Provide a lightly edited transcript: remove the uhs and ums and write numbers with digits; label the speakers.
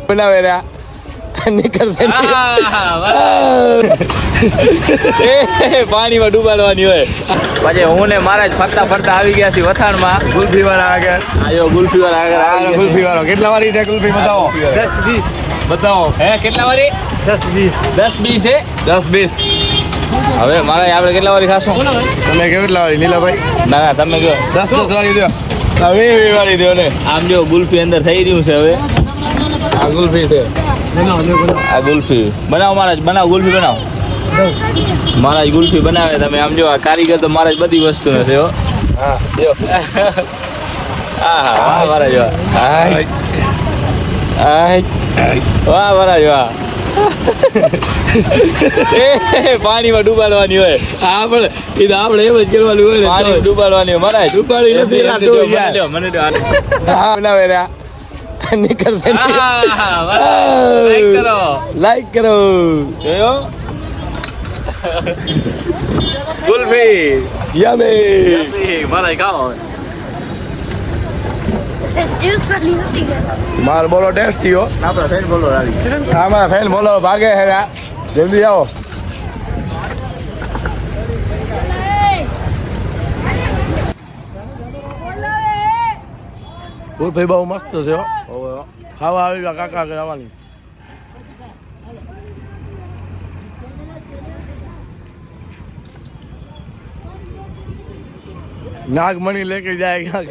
Speaker 1: બનાવે રહ્યા નીકળશે પાણીમાં ડૂબાડવાની હોય. પછી હું ને મારા જ ફરતા ફરતા આવી ગયા છીએ વથાણમાં.
Speaker 2: ગુલ્ફી વાળા આગળ
Speaker 1: આયો ગુલ્ફી વાળા આગળ.
Speaker 2: ગુલ્ફી વાળો કેટલા વાળી છે ગુલ્ફી બતાવો?
Speaker 1: 10-20
Speaker 2: બતાવો.
Speaker 1: હે કેટલા વાળી? 10-20 હે 10-20. હવે મારા આપણે કેટલા વાળી ખાશું?
Speaker 2: તમે કેટલા વાળી નીલાભાઈ?
Speaker 1: ના તમે કહો
Speaker 2: 10 વાળી દો.
Speaker 1: હવે વાળી દો ને. આમ જો ગુલ્ફી અંદર થઈ રહ્યું છે. હવે
Speaker 2: આ ગુલ્ફી છે.
Speaker 1: આ ગુલ્ફી બનાવો મહારાજ, બનાવો ગુલ્ફી બનાવો. મહારાજ ગુલ્ફી બનાવે. તમે આમ જો આ કારીગર તો મહારાજ બધી વસ્તુ છે હો.
Speaker 2: હા દો.
Speaker 1: હા મહારાજ વાહ. વાહ મહારાજ વાહ. પાણીમાં ડૂબાડવાની હોય.
Speaker 2: હા પણ એ તો આપણે એમ જ કરવાનું હોય ને.
Speaker 1: પાણીમાં ડૂબાડવાની હોય મહારાજ.
Speaker 2: ડૂબાડી નથી
Speaker 1: મને દો. હા બનાવે રહ્યા નીકળશે. લાઈક કરો જોયો. ગુલ્ફી યમી મારા ખાઓ.
Speaker 2: માર બોલો ટેસ્ટી હો.
Speaker 1: આપણા ફેન બોલો આવી.
Speaker 2: હા મારા ફેન બોલો ભાગે હે જલ્દી આવો. ગુલ્ફી બહુ મસ્ત છે હો. ખાવા આવી ગયા કાકા આવવાની. નાગમણી લેકે જાયગા.